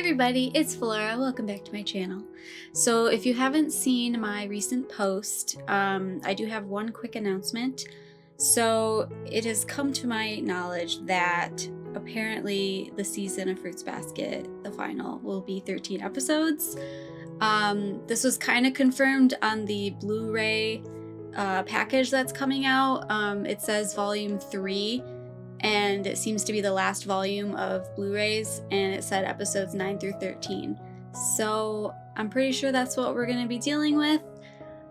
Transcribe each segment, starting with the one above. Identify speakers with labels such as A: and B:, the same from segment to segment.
A: everybody, it's Flora. Welcome back to my channel. So if you haven't seen my recent post, I do have one quick announcement. So it has come to my knowledge that apparently the season of Fruits Basket, the final, will be 13 episodes. This was kind of confirmed on the Blu-ray package that's coming out. It says volume 3. And it seems to be the last volume of Blu-rays, and it said episodes 9 through 13. So I'm pretty sure that's what we're gonna be dealing with.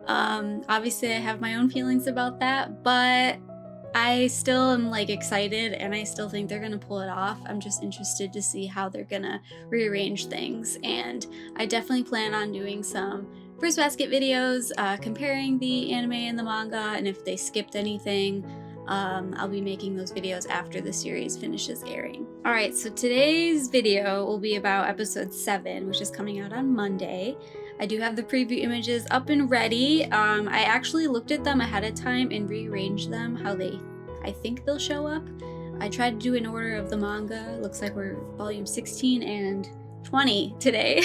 A: Obviously I have my own feelings about that, but I still am excited and I still think they're gonna pull it off. I'm just interested to see how they're gonna rearrange things, and I definitely plan on doing some Fruits Basket videos comparing the anime and the manga, and if they skipped anything, I'll be making those videos after the series finishes airing. Alright, so today's video will be about episode 7, which is coming out on Monday. I do have the preview images up and ready. I actually looked at them ahead of time and rearranged them how I think they'll show up. I tried to do an order of the manga. Looks like we're volume 16 and 20 today.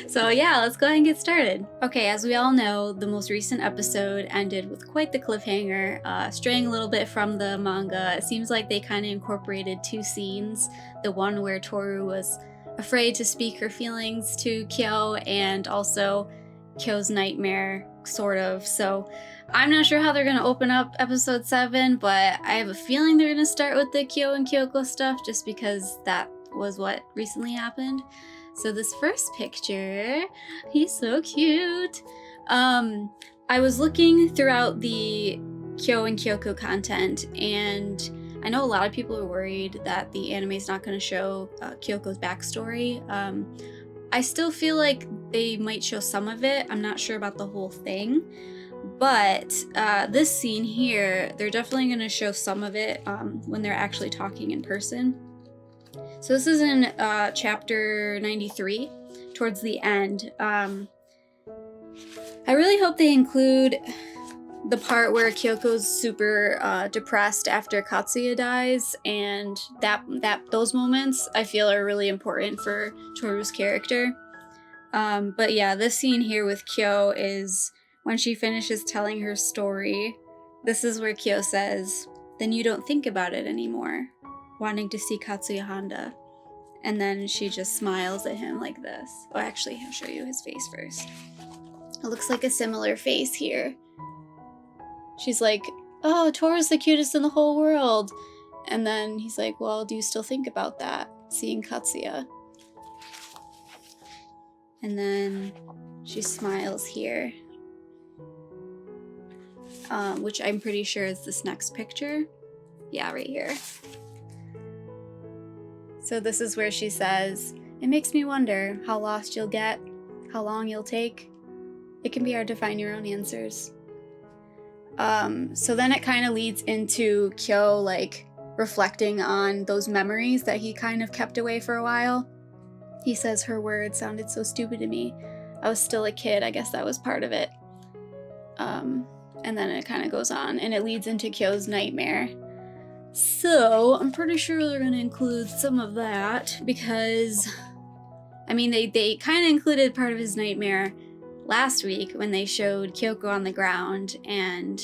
A: So yeah, let's go ahead and get started. Okay, as we all know, the most recent episode ended with quite the cliffhanger, straying a little bit from the manga. It seems like they kind of incorporated two scenes. The one where Toru was afraid to speak her feelings to Kyo, and also Kyo's nightmare, sort of. So I'm not sure how they're going to open up episode 7, but I have a feeling they're going to start with the Kyo and Kyoko stuff, just because that was what recently happened. So this first picture, he's so cute. I was looking throughout the Kyo and Kyoko content, and I know a lot of people are worried that the anime is not going to show Kyoko's backstory. I still feel like they might show some of it. I'm not sure about the whole thing, but this scene here, they're definitely going to show some of it when they're actually talking in person. So this is in chapter 93, towards the end. I really hope they include the part where Kyoko's super depressed after Katsuya dies, and those moments I feel are really important for Toru's character. But yeah, this scene here with Kyo is when she finishes telling her story. This is where Kyo says, "Then you don't think about it anymore," wanting to see Katsuya Honda. And then she just smiles at him like this. Oh, actually, I'll show you his face first. It looks like a similar face here. She's like, "Oh, Toru's the cutest in the whole world." And then he's like, "Well, do you still think about that, seeing Katsuya?" And then she smiles here. Which I'm pretty sure is this next picture. Yeah, right here. So this is where she says, "It makes me wonder how lost you'll get, how long you'll take. It can be hard to find your own answers." So then it kind of leads into Kyo reflecting on those memories that he kind of kept away for a while. He says, "Her words sounded so stupid to me. I was still a kid. I guess that was part of it." And then it kind of goes on, and it leads into Kyo's nightmare. So I'm pretty sure they're going to include some of that, because I mean they kind of included part of his nightmare last week when they showed Kyoko on the ground and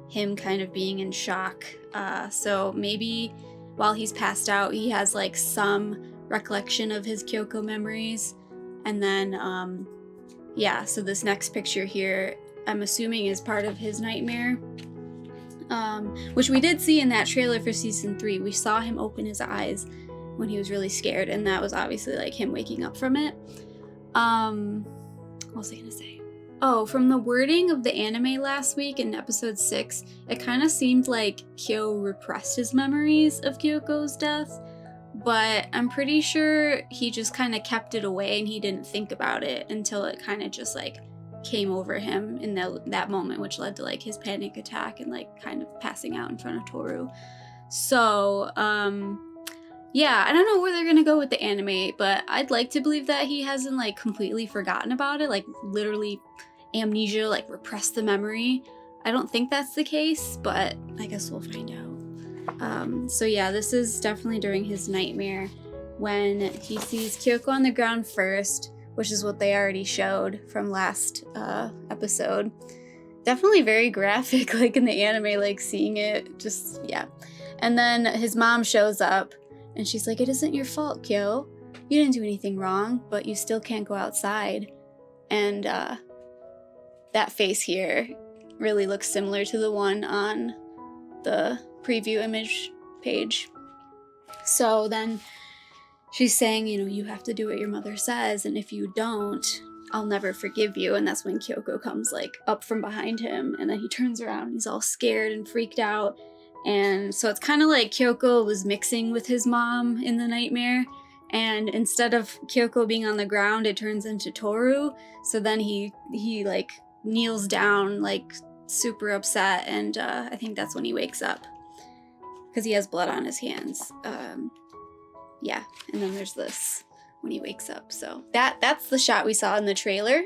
A: him kind of being in shock. So maybe while he's passed out, he has some recollection of his Kyoko memories. And then yeah, so this next picture here, I'm assuming is part of his nightmare. Which we did see in that trailer for season 3. We saw him open his eyes when he was really scared, and that was obviously him waking up from it. What was I gonna say? Oh, from the wording of the anime last week in episode 6, it kind of seemed like Kyo repressed his memories of Kyoko's death, but I'm pretty sure he just kind of kept it away and he didn't think about it until it kind of just came over him in that moment, which led to his panic attack and kind of passing out in front of Toru. So yeah, I don't know where they're gonna go with the anime, but I'd like to believe that he hasn't completely forgotten about it, literally amnesia, repressed the memory. I don't think that's the case, but I guess we'll find out. So yeah, this is definitely during his nightmare. when he sees Kyoko on the ground first, which is what they already showed from last episode. Definitely very graphic, like in the anime, like seeing it, just, yeah. And then his mom shows up, and she's like, it isn't your fault, Kyo. You didn't do anything wrong, but you still can't go outside. And that face here really looks similar to the one on the preview image page. So then she's saying, you know, you have to do what your mother says, and if you don't, I'll never forgive you. And that's when Kyoko comes like up from behind him, and then he turns around, he's all scared and freaked out. And so it's kind of like Kyoko was mixing with his mom in the nightmare, and instead of Kyoko being on the ground, it turns into Toru. So then he like kneels down, like super upset, and I think that's when he wakes up because he has blood on his hands. Yeah, and then there's this when he wakes up. So that's the shot we saw in the trailer.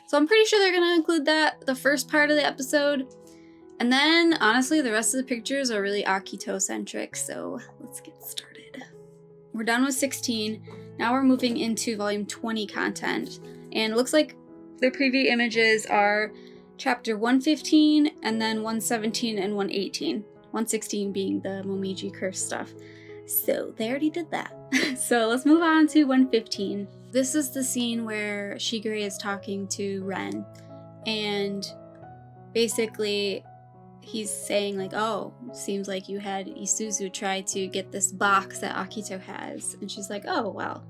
A: So I'm pretty sure they're gonna include that the first part of the episode. And then honestly, the rest of the pictures are really Akito centric. So let's get started. We're done with 16. Now we're moving into volume 20 content. And it looks like the preview images are chapter 115 and then 117 and 118. 116 being the Momiji curse stuff. So they already did that. So let's move on to 115. This is the scene where Shigure is talking to Ren, and basically he's saying like, oh, seems like you had Isuzu try to get this box that Akito has. And she's like, oh, well,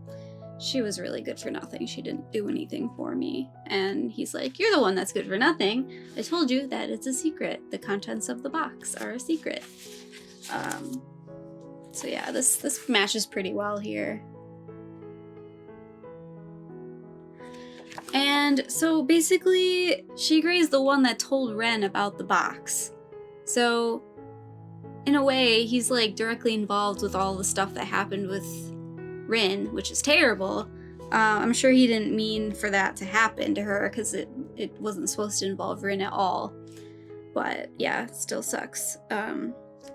A: she was really good for nothing. She didn't do anything for me. And he's like, you're the one that's good for nothing. I told you that it's a secret. The contents of the box are a secret. So yeah, this matches pretty well here. And so basically, Shigure is the one that told Ren about the box. So in a way, he's like directly involved with all the stuff that happened with Rin, which is terrible. I'm sure he didn't mean for that to happen to her because it wasn't supposed to involve Rin at all. But yeah, it still sucks.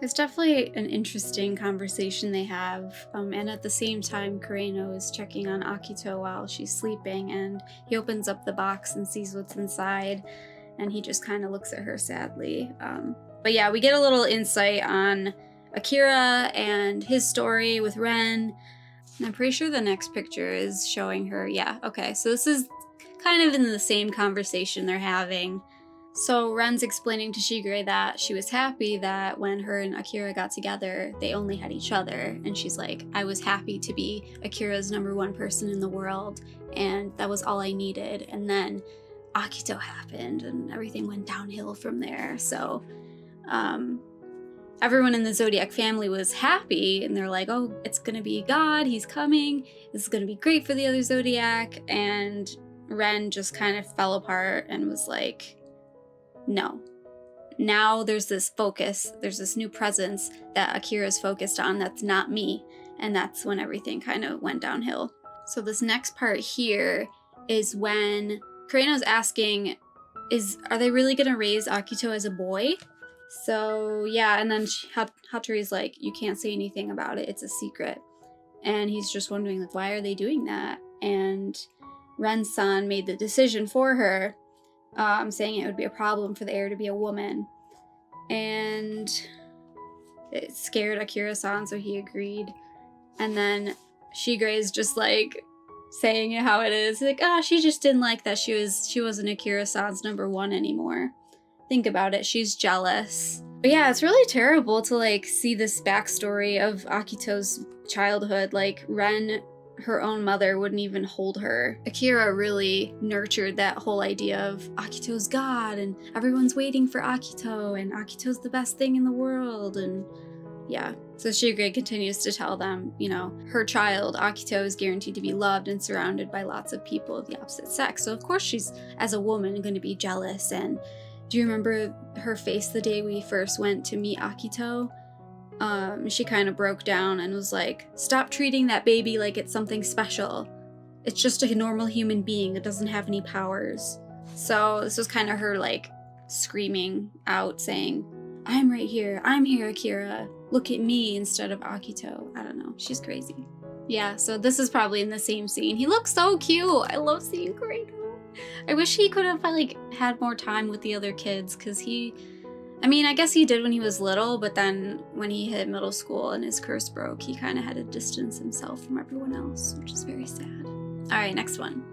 A: It's definitely an interesting conversation they have, and at the same time, Kureno is checking on Akito while she's sleeping, and he opens up the box and sees what's inside, and he just kind of looks at her sadly. But yeah, we get a little insight on Akira and his story with Ren. And I'm pretty sure the next picture is showing her. Yeah, okay, so this is kind of in the same conversation they're having. So Ren's explaining to Shigure that she was happy that when her and Akira got together, they only had each other. And she's like, I was happy to be Akira's #1 person in the world, and that was all I needed. And then Akito happened, and everything went downhill from there. So everyone in the Zodiac family was happy, and they're like, oh, it's gonna be God, he's coming, this is gonna be great for the other Zodiac. And Ren just kind of fell apart and was like, no. Now there's this focus, there's this new presence that Akira's focused on that's not me, and that's when everything kind of went downhill. So this next part here is when Kureno's asking, are they really gonna raise Akito as a boy? So yeah, and then Hatori's like, you can't say anything about it, it's a secret. And he's just wondering, like, why are they doing that? And Ren-san made the decision for her, saying it would be a problem for the heir to be a woman. And it scared Akira-san, so he agreed. And then Shigure is just like saying it how it is. Like, she just didn't like that she wasn't Akira-san's #1 anymore. Think about it, she's jealous. But yeah, it's really terrible to like see this backstory of Akito's childhood. Like Ren, her own mother, wouldn't even hold her. Akira really nurtured that whole idea of Akito's God and everyone's waiting for Akito and Akito's the best thing in the world. And yeah, so Shigure continues to tell them, you know, her child, Akito, is guaranteed to be loved and surrounded by lots of people of the opposite sex. So of course she's, as a woman, going to be jealous. And do you remember her face the day we first went to meet Akito? She kind of broke down and was like, stop treating that baby like it's something special. It's just a normal human being that doesn't have any powers. So this was kind of her like screaming out saying, I'm right here. I'm here, Akira. Look at me instead of Akito. I don't know. She's crazy. Yeah, so this is probably in the same scene. He looks so cute. I love seeing Kureno. I wish he could have like had more time with the other kids, because I mean, I guess he did when he was little, but then when he hit middle school and his curse broke, he kind of had to distance himself from everyone else, which is very sad. All right, next one.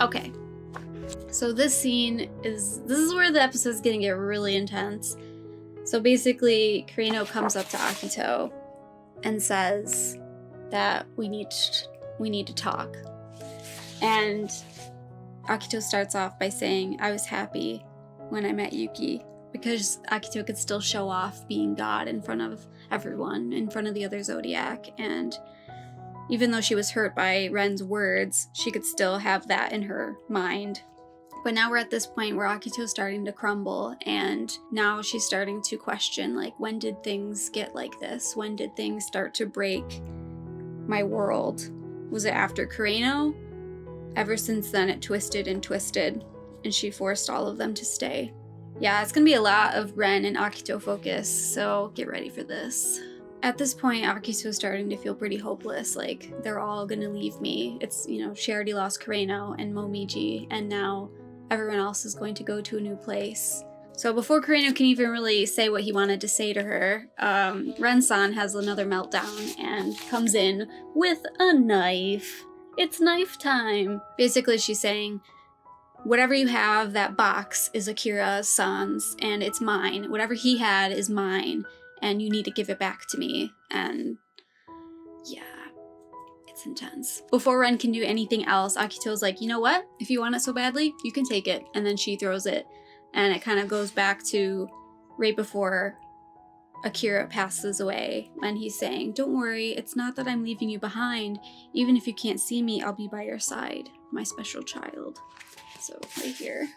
A: Okay. So this is where the episode's gonna get really intense. So basically, Kureno comes up to Akito and says that we need to talk. And Akito starts off by saying, I was happy when I met Yuki, because Akito could still show off being God in front of everyone, in front of the other Zodiac, and even though she was hurt by Ren's words, she could still have that in her mind. But now we're at this point where Akito's starting to crumble, and now she's starting to question, like, when did things get like this? When did things start to break my world? Was it after Kureno? Ever since then, it twisted and twisted, and she forced all of them to stay. Yeah, it's gonna be a lot of Ren and Akito focus, so get ready for this. At this point, Akito's starting to feel pretty hopeless, like, they're all gonna leave me. It's, she already lost Kureno and Momiji, and now everyone else is going to go to a new place. So before Kureno can even really say what he wanted to say to her, Ren-san has another meltdown and comes in with a knife. It's knife time. Basically, she's saying, whatever you have, that box is Akira-san's, and it's mine. Whatever he had is mine, and you need to give it back to me. And yeah, it's intense. Before Ren can do anything else, Akito's like, you know what? If you want it so badly, you can take it. And then she throws it, and it kind of goes back to right before Akira passes away, and he's saying, don't worry, it's not that I'm leaving you behind. Even if you can't see me, I'll be by your side, my special child. So right here.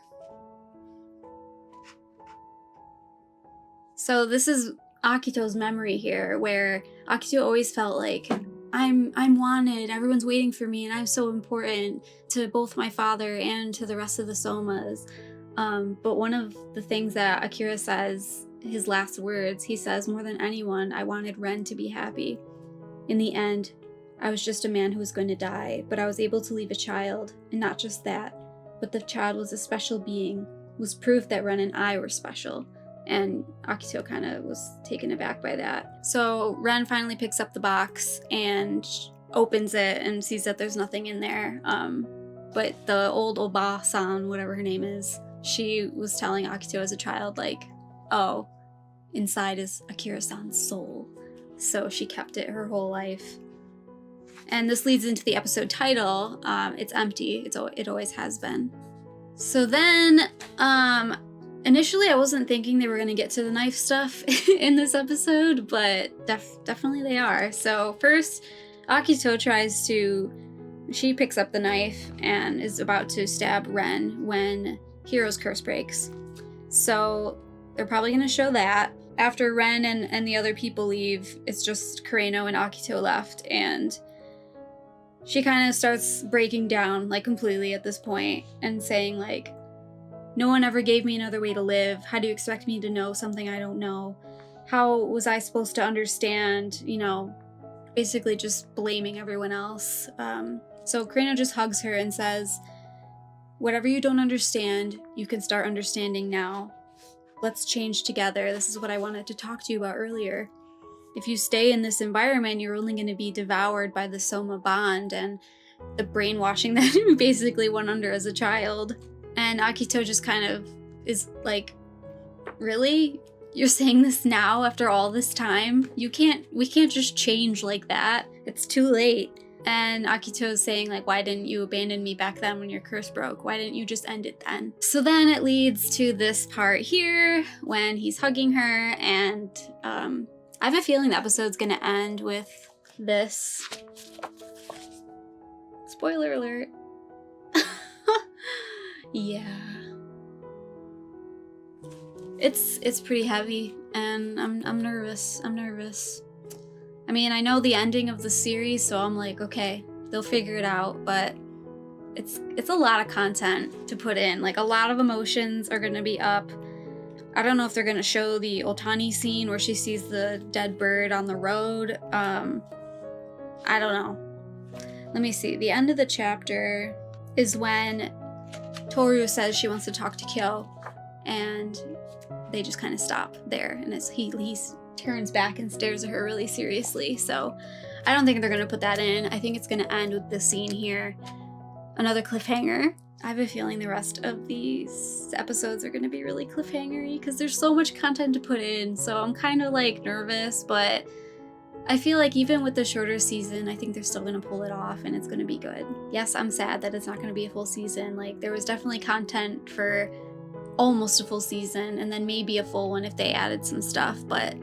A: So this is Akito's memory here, where Akito always felt like, I'm wanted, everyone's waiting for me, and I'm so important to both my father and to the rest of the Somas. But one of the things that Akira says, his last words, he says, more than anyone, I wanted Ren to be happy. In the end, I was just a man who was going to die, but I was able to leave a child, and not just that, but the child was a special being, was proof that Ren and I were special. And Akito kind of was taken aback by that. So Ren finally picks up the box and opens it and sees that there's nothing in there. But the old Oba-san, whatever her name is, she was telling Akito as a child, like, oh, inside is Akira-san's soul. So she kept it her whole life. And this leads into the episode title. It's empty. It always has been. So then, initially I wasn't thinking they were going to get to the knife stuff in this episode, but definitely they are. So first, Akito she picks up the knife and is about to stab Ren when Hiro's curse breaks. So they're probably going to show that. After Ren and the other people leave, it's just Kureno and Akito left, and she kind of starts breaking down, like, completely at this point, and saying, like, no one ever gave me another way to live. How do you expect me to know something I don't know? How was I supposed to understand? Basically just blaming everyone else. So Kureno just hugs her and says, whatever you don't understand, you can start understanding now. Let's change together. This is what I wanted to talk to you about earlier. If you stay in this environment, you're only going to be devoured by the Soma bond and the brainwashing that you basically went under as a child. And Akito just kind of is like, really? You're saying this now after all this time? We can't just change like that. It's too late. And Akito's saying, like, why didn't you abandon me back then when your curse broke? Why didn't you just end it then? So then it leads to this part here when he's hugging her, and I have a feeling the episode's gonna end with this. Spoiler alert. Yeah. It's pretty heavy, and I'm nervous. I mean, I know the ending of the series, so I'm like, okay, they'll figure it out, but it's a lot of content to put in. Like, a lot of emotions are gonna be up. I don't know if they're gonna show the Otani scene where she sees the dead bird on the road. I don't know. Let me see. The end of the chapter is when Toru says she wants to talk to Kyo, and they just kind of stop there, and he turns back and stares at her really seriously. So I don't think they're gonna put that in. I think it's gonna end with this scene here. Another cliffhanger. I have a feeling the rest of these episodes are gonna be really cliffhangery because there's so much content to put in. So I'm kind of like nervous, but I feel like even with the shorter season, I think they're still gonna pull it off and it's gonna be good. Yes, I'm sad that it's not gonna be a full season. Like, there was definitely content for almost a full season and then maybe a full one if they added some stuff, but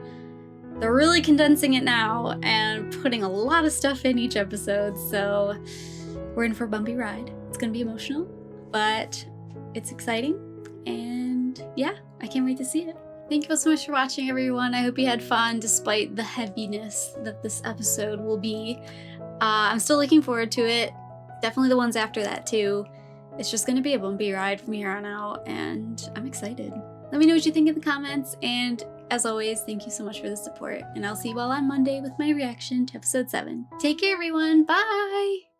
A: they're really condensing it now and putting a lot of stuff in each episode, so we're in for a bumpy ride. It's gonna be emotional, but it's exciting, and yeah, I can't wait to see it. Thank you so much for watching, everyone. I hope you had fun despite the heaviness that this episode will be. I'm still looking forward to it. Definitely the ones after that too. It's just gonna be a bumpy ride from here on out, and I'm excited. Let me know what you think in the comments, and as always, thank you so much for the support, and I'll see you all on Monday with my reaction to episode 7. Take care, everyone. Bye!